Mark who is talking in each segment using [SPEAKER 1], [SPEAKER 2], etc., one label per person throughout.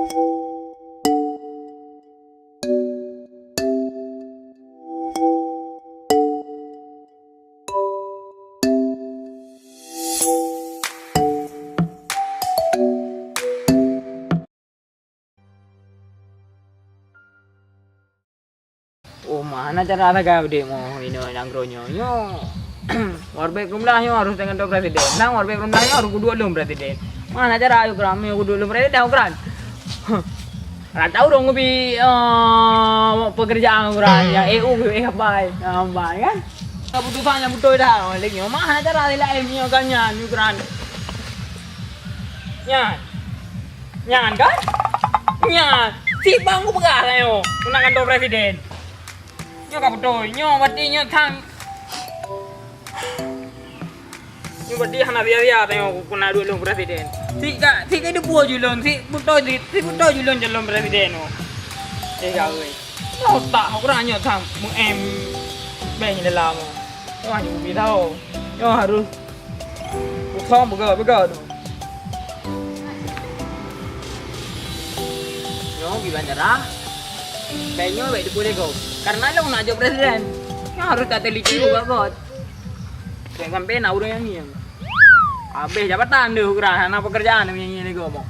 [SPEAKER 1] Oh, mana cara ada kau demo ini yang gronyo. Nyo, warbek rumah nyo harus dengan dua presiden. Nang warbek rumah nyo harus kedua lom presiden. Mana cara ayo gram nyo kedua lom presiden tahu kran. Kran tahu dong ngopi pekerjaan kran yang EU apa kan? Keputusannya betul dah. Lagi mana cara lain nyo kan nyo kran. Nyan kan? Nyan. Si bangku pegas ayo. Gunakan dua presiden. Nyo ka betul, nyo berarti nyo thang. Nyo berarti hana biar tengok kuna dulu presiden. Si ka depo julon, si betul julon jalon presiden no. Kau we. Nyo tak kurang nyo thang mung em beng dalam. Nyo hanya ubi tahu. Nyo harus utang begal tu. Nyo gimana cara? Benyo baik depo lego. Karena lo nak jadi presiden, harus tak teliti juga kot. Jangan sampai nak urang yang ni. Habis jabatan deh ukuran, apa pekerjaan yang ini gue mau.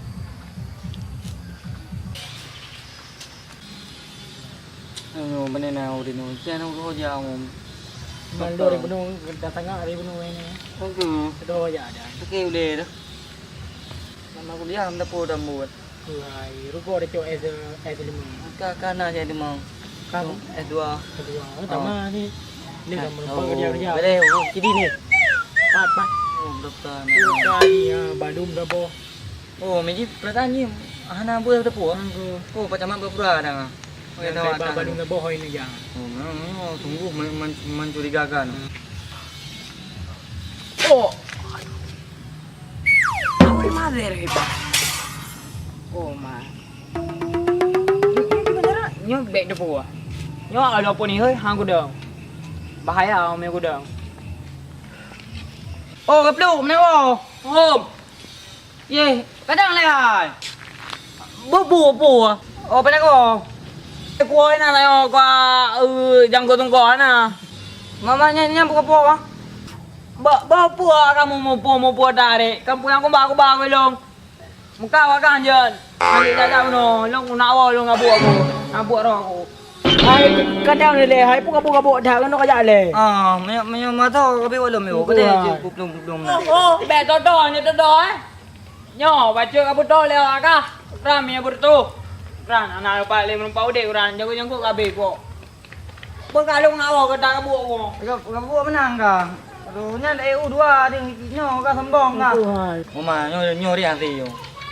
[SPEAKER 2] Mana nak urin tu? Jangan aku jauh.
[SPEAKER 1] Mandor ibu datang hari ibu ini.
[SPEAKER 2] Oke.
[SPEAKER 1] Kedua aja ada.
[SPEAKER 2] Oke udah dah. Nama aku dia hendak podam buat.
[SPEAKER 1] Hai, ruko ada cowok S5.
[SPEAKER 2] Kakana jadi mau.
[SPEAKER 1] Kamu
[SPEAKER 2] S2.
[SPEAKER 1] kedua. Tama ni. Ni kamu kerja.
[SPEAKER 2] Boleh, jadi ni.
[SPEAKER 1] Pat.
[SPEAKER 2] Oh, doktor.
[SPEAKER 1] Kali ya, balum dah boh.
[SPEAKER 2] Oh, meji pertanyaan. Hana buat apa puas? Oh, macam mana berpura dah?
[SPEAKER 1] Oke, balum dah boh ini jangan.
[SPEAKER 2] Oh, tunggu mencurigakan.
[SPEAKER 1] Oh. Apa mother hebat? Oh, ma. Nyo dek depo ah. Nyo ada apa ni hei hang gudang. Bahaya ame gudang.
[SPEAKER 2] Oh, kaplu, mana kau?
[SPEAKER 1] Om.
[SPEAKER 2] Ye, kadang leh. Bu. Oh, mana kau?
[SPEAKER 1] Kuai na layo ka janggo tungko na.
[SPEAKER 2] Mama nyampu ke po ah?
[SPEAKER 1] Ba pu kamu mo pu dare. Kamu yang ko ba long. Muka wa kan jen. Ani jaja no, long na wa long abu aku. Abu ro aku. Hai kadang le hai pu kabu dah kan no kaja le.
[SPEAKER 2] Ah, mayo mata kabe wala mayo. Kade kuplum.
[SPEAKER 1] Oh, be to eh. Nyo, baca kabu to le ka. Ram ya burtu. Ran anak pa le mun pau de ran jago kabe ko. Pengkalung na wa kada kabu ko.
[SPEAKER 2] Kabu menang ka. Aduh, nya EU 2 ding nyo ka sombong ka. Mama nyo rian ti yo.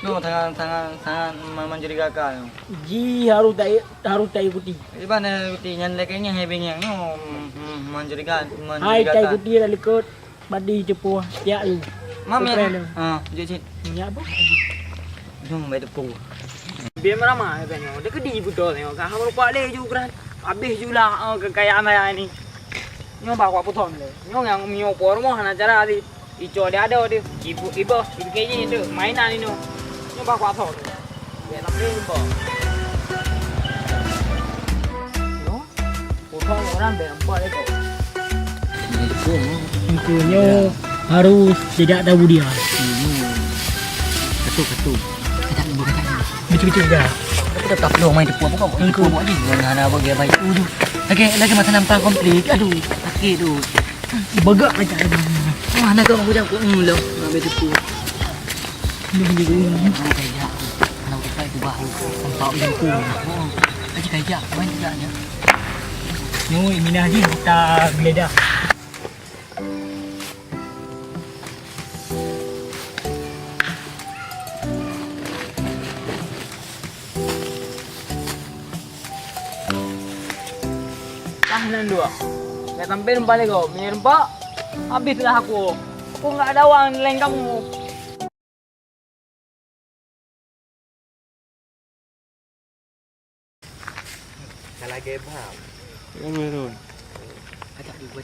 [SPEAKER 2] Nyo tangan mencurigakan.
[SPEAKER 1] Ji harus tai putih.
[SPEAKER 2] Di mana putih nyan lekenya hebengnya nyo mencurigakan.
[SPEAKER 1] Hai tai putih dah lekut. Badi cepu ya lu.
[SPEAKER 2] Mam ya. Jit.
[SPEAKER 1] Ya apa?
[SPEAKER 2] Nyo mai depu.
[SPEAKER 1] Biar ramai tengok. Dia kedi betul tengok. Kan hang lupa le ju kan. Habis julah kekayaan saya ni. Nyo bawa puton le. Nyo yang mio por mo hana cara di. Ico dia ada di. Ibu kayaknya itu mainan ini. Nyo bawa puton. Biar sampai lupa. Nyo. Puton orang berempat le kok. Intinya harus tidak ada budian.
[SPEAKER 2] Ketuk.
[SPEAKER 1] Betul dah.
[SPEAKER 2] Aku dah tak perlu main depu apa kau. Depu buat ni. Hana bagi baik. Lagi masa nampak komplit. Aduh, sakit tu.
[SPEAKER 1] Begak macam ni.
[SPEAKER 2] Mana kau aku jauh lo. Ambil depu.
[SPEAKER 1] Ni
[SPEAKER 2] Kaya. Kalau kita itu baru nampak depu. Lagi kaya. Main juga nya.
[SPEAKER 1] Ni minah ni kita geledah. Tahanan dua. Saya tampil balik kau. Menyerempak. Habislah aku. Aku enggak ada uang lain kamu.
[SPEAKER 2] Kalau game paham.
[SPEAKER 1] Turun.
[SPEAKER 2] Ajak dulu.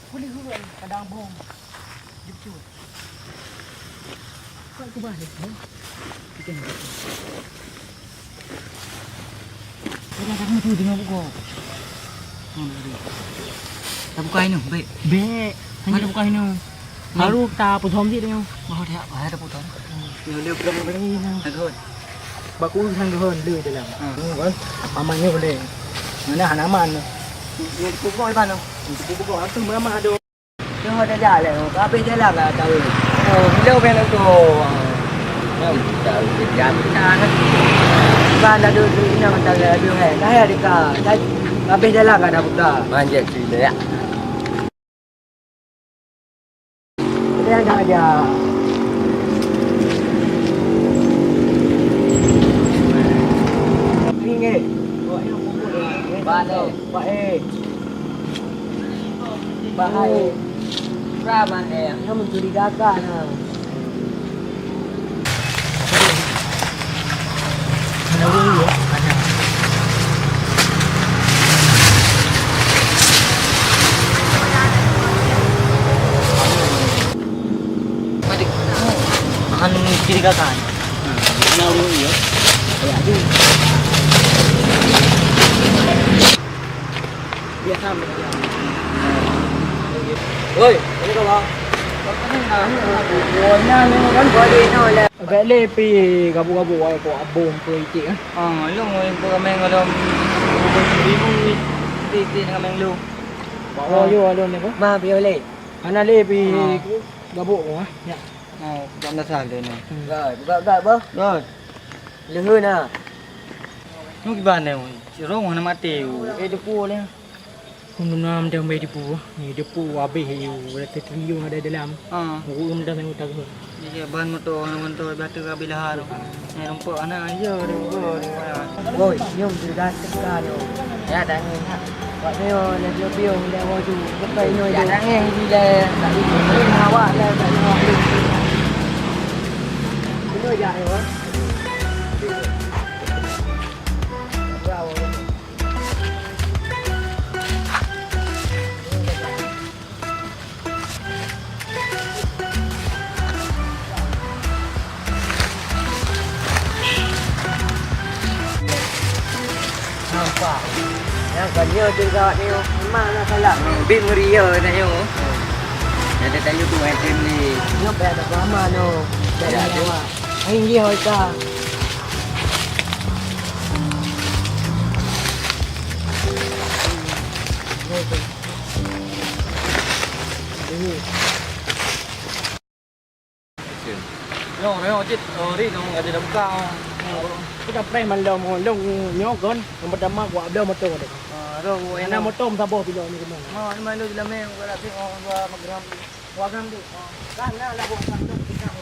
[SPEAKER 1] Boleh hurun kadang bom. Jujur. Kau tu balik. Kita ni. Ada kamu tu dengan buka.
[SPEAKER 2] Tak buka ini, baik.
[SPEAKER 1] Baik.
[SPEAKER 2] Ada buka ini.
[SPEAKER 1] Baru ta putom dia tu.
[SPEAKER 2] Bahawa dia ada putar.
[SPEAKER 1] Dia berapa ni?
[SPEAKER 2] Agak.
[SPEAKER 1] Baku sang gehon le dalam.
[SPEAKER 2] Kan?
[SPEAKER 1] Amannya boleh. Mana hanaman.
[SPEAKER 2] Ini pukul mana?
[SPEAKER 1] Itu buku aku mama ada.
[SPEAKER 2] Dia ada jalan. Apa jalan lah tahu. Oh, bila belok tu. Tahu jam sana. Ban ada tu ini macam ada dia. Dah ada ka. Apa jalan kan dah buka. Manjak sila ya. Dia dah ada. Ringgit. Balik. Baik. Baik. Berapa eh? Kamu mencurigakan.
[SPEAKER 1] Ada orang ya? Ada.
[SPEAKER 2] Akan mencurigakan.
[SPEAKER 1] Ada orang ya? Ya, ada. Biasa dia.
[SPEAKER 2] Oi, ini kau bawa.
[SPEAKER 1] Warna ni kan body no le. Agak lepi gabu-gabu ai ko abom ko itik ah.
[SPEAKER 2] Lu ngoi ko kameng kalau ribu ti dengan kameng lu.
[SPEAKER 1] Bawa yo alon ni ko.
[SPEAKER 2] Ma biole.
[SPEAKER 1] Ana lepi gabu ko ah. Ya.
[SPEAKER 2] Oh, jam dah sal dia ni.
[SPEAKER 1] Rồi, buka bơ.
[SPEAKER 2] Rồi.
[SPEAKER 1] Lehun ah.
[SPEAKER 2] Nu ki ban ni. Rong mana mati.
[SPEAKER 1] Depu ni. Kunam dah mai depu. Ni depu habis you. Ada triliun ada dalam. Urun dah tengok tak.
[SPEAKER 2] Dia ban motor batu ka bilahar. Ni nampak anak aja dia.
[SPEAKER 1] Oi, nyom tu dah tekan yo. Ya dah ni. Buat ni yo nak dia piung dah waju. Betul ni. Ya dah ni bila tak ni awak lah tak ni awak. Ini ya yo. Bravo. Nampak. Yang kerja juga ni mana salah.
[SPEAKER 2] Big Maria nak yo. Ada tanya tu item ni.
[SPEAKER 1] Nó bè được quá mà nó bè được quá. Anh đi hỏi ta.
[SPEAKER 2] Yo, yo, chit. Ri nong ada dah buka.
[SPEAKER 1] Kita pray man daw mo long nyo gon. Ang madama ko abdaw mo to.
[SPEAKER 2] Ro,
[SPEAKER 1] Ana mo tom sa bo pilo ni kuman.
[SPEAKER 2] ni malu dalam ni wala sing magram. Wagam di.
[SPEAKER 1] Kan na labo kan to kita mo.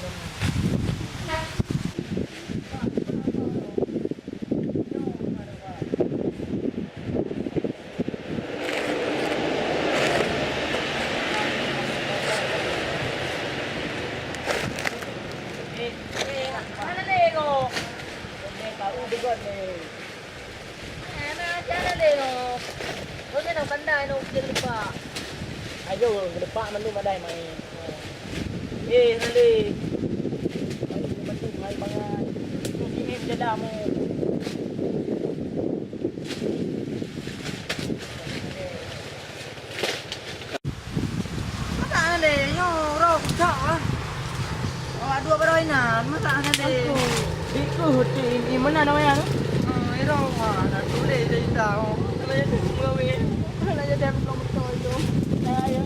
[SPEAKER 1] Ayo, ke depan mana badai mai. Nanti. Betul mai bangan. Tu ini jeda mo.
[SPEAKER 2] Masa ni yo ro cak ah. Awak dua beroi na, masa ni.
[SPEAKER 1] Itu hotel ini mana namanya?
[SPEAKER 2] Ro nak tulis jadi tahu.
[SPEAKER 1] Namanya tu Melawi. Nak jadi betul itu. Saya.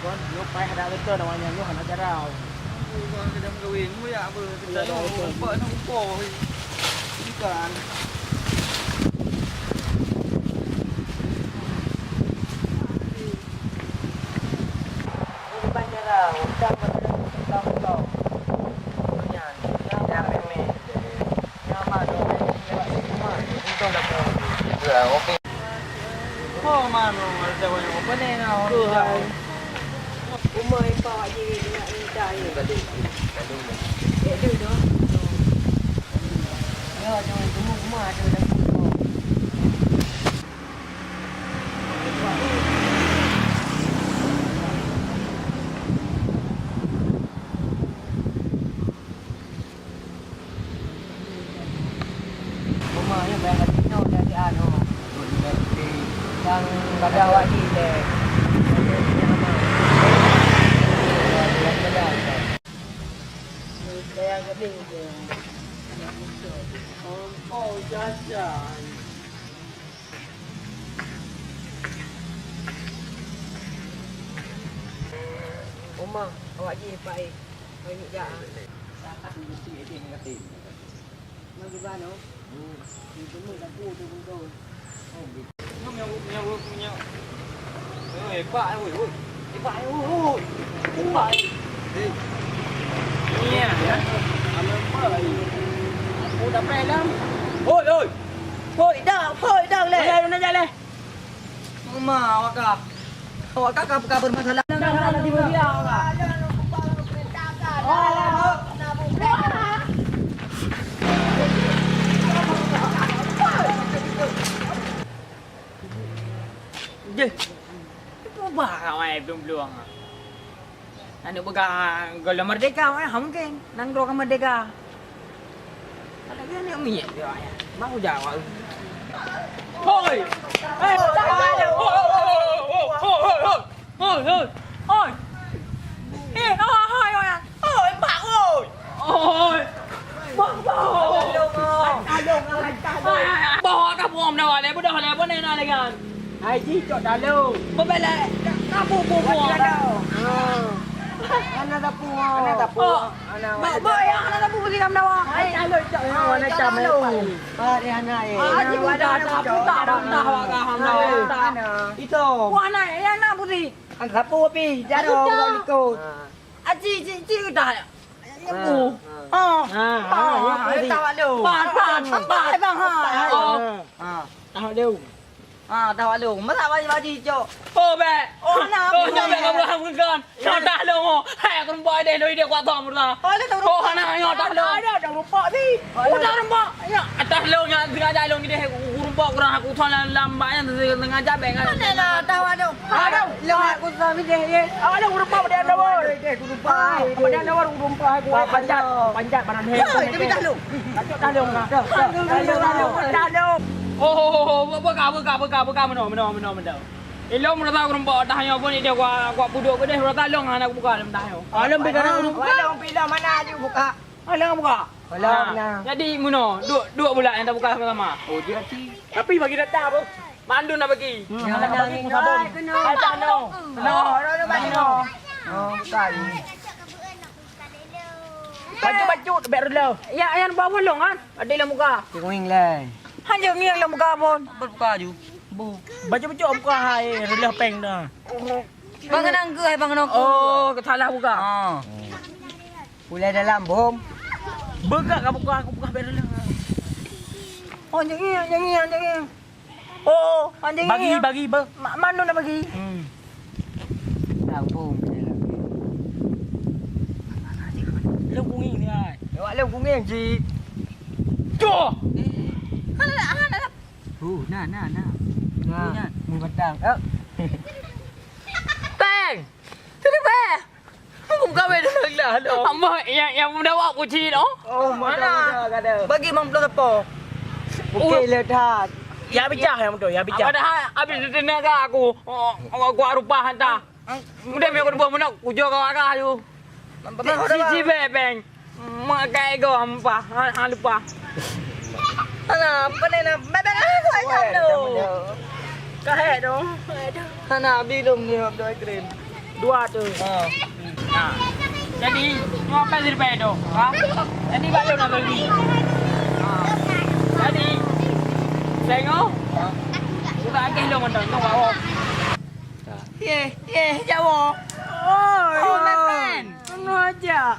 [SPEAKER 1] Yo pai ada betul namanya yo hana jarau.
[SPEAKER 2] Kedam kawin mu ya apa kita nampak nampak. Bukan.
[SPEAKER 1] Depan jarau, dah tahu kau. Yang ini. Nama tu lewat semua. Untung dah tahu.
[SPEAKER 2] Ya, okey. Oh, mana ada banyak apa ni nak.
[SPEAKER 1] Umur bawa diri nak minta ni.
[SPEAKER 2] Gaduh.
[SPEAKER 1] Itu tu. Ya, jangan rumah ada dah.
[SPEAKER 3] Yang pada awak ni deh. Saya gede je. Oh, jajan. Omang, awak je baik. Banyak dah. Mang di mana? Itu mui dah tu tu.
[SPEAKER 2] Hebat oi.
[SPEAKER 3] Hebat oi. Hebat.
[SPEAKER 2] Ni ya.
[SPEAKER 3] Aku dah pelam.
[SPEAKER 2] Oi.
[SPEAKER 3] Hoi dah le.
[SPEAKER 1] Jalan jalan.
[SPEAKER 2] Mama awak kah bermasalah.
[SPEAKER 3] Jangan di dia awak.
[SPEAKER 1] Je. Ubah kawan belum-belum. Anu pegang Gola Merdeka mungkin. Nang roka Merdeka. Ada kan ni umi dia ya. Mau jawab. Hoi. Oi. Oi, bak oi. Oi. Bak. Bawa ka pom dah le, budak le pun nak kan.
[SPEAKER 3] Ai ji cok dalu.
[SPEAKER 1] Bebele kapu.
[SPEAKER 3] Ana dapu.
[SPEAKER 1] Bawa yang ana dapu beli kam dawa.
[SPEAKER 3] Ai dalu cok ana cam le. Ah dia ana eh.
[SPEAKER 1] Aji wadah tak awak ka ham dawa.
[SPEAKER 3] Itu.
[SPEAKER 1] Wana yang nak putih.
[SPEAKER 3] Ang dapu pi. Jaro ikut.
[SPEAKER 1] Aji dah. Nyebu.
[SPEAKER 3] Tahu lu.
[SPEAKER 1] Pan bang ha.
[SPEAKER 3] Tahu lu. Tahu lu. Masa baju cok.
[SPEAKER 1] Oh be. Oh nyampe kamu ham kan. Dah lu. Hai aku buat deh doi dia kuat tom dah. Oh ana yo dah lu.
[SPEAKER 3] Dah lupa pi.
[SPEAKER 1] Udah rempak. Ya, atas lu yang tengah jalan ni dia rempak kurang aku tuan lambatnya tengah jalan kan.
[SPEAKER 3] Mana tahu lu. Lu aku sami deh ye.
[SPEAKER 1] Ada rempak dia ada war.
[SPEAKER 3] Aku lupa.
[SPEAKER 1] Dia ada war rempak aku panjat badan he.
[SPEAKER 3] Tapi dah lu.
[SPEAKER 1] Dah lu ngah. Dah lu. Oh, buka meno. Ilong mula tahu rempak dah yang pun dia kuat buduk ke dia rata long anak buka dalam dah.
[SPEAKER 3] Alam bigana Alam pila mana dia buka.
[SPEAKER 1] Alang buka.
[SPEAKER 3] Alang na.
[SPEAKER 1] Jadi muno, dua bulan yang tak buka sama-sama.
[SPEAKER 3] Oh dia ti.
[SPEAKER 1] Tapi bagi data apa? Mandu nak bagi.
[SPEAKER 3] Yang nangin sabun.
[SPEAKER 1] Ai tak no.
[SPEAKER 3] No, bagi no. Oh, bukan.
[SPEAKER 1] Baju baru lo. Ya, yang bawa long kan. Ada dalam muka.
[SPEAKER 3] Tengok lah.
[SPEAKER 1] Hanya ngiang dalam muka pun.
[SPEAKER 2] Buka ju.
[SPEAKER 1] Baju buka hai relah peng dah.
[SPEAKER 3] Bang nang ke hai bang nang.
[SPEAKER 1] Oh, salah buka.
[SPEAKER 3] Pulai dalam bom.
[SPEAKER 1] Begak kau buka, aku buka baru lah.
[SPEAKER 3] Oh, jangan.
[SPEAKER 1] Oh, anjing
[SPEAKER 3] Bagi.
[SPEAKER 1] Mana nak bagi?
[SPEAKER 3] Dalam bom.
[SPEAKER 1] Lu kungi ni ai.
[SPEAKER 3] Awak lu kunging ji.
[SPEAKER 1] Joh.
[SPEAKER 3] Nah. Nah, mu batang.
[SPEAKER 1] Teng. Tidak bah. Aku buka baru lah. Amba yang muda awak kuci no.
[SPEAKER 3] Oh, mana? Bagi mang belum apa. Okey le dah.
[SPEAKER 1] Ya bijak yang betul, ya bijak. Padahal habis tenaga aku. Aku rupa hantar. Mudah me aku buat mana kujo kau agak ayu. Cici bebeng. Makai kau hampa. Han lupa.
[SPEAKER 3] Ana, panai na bebeng aku ajak lu.
[SPEAKER 1] Kahet dong.
[SPEAKER 3] Ana bilum ni doi krim.
[SPEAKER 1] Dua tu. Nah. Jadi, ngapain di depan tu? Ha? Jadi balik nak beli. Jadi, tengok. Sudah agak hilang mana? Tengok bawah.
[SPEAKER 3] Ye, jawo.
[SPEAKER 1] Oh, my friend. Tengok aja.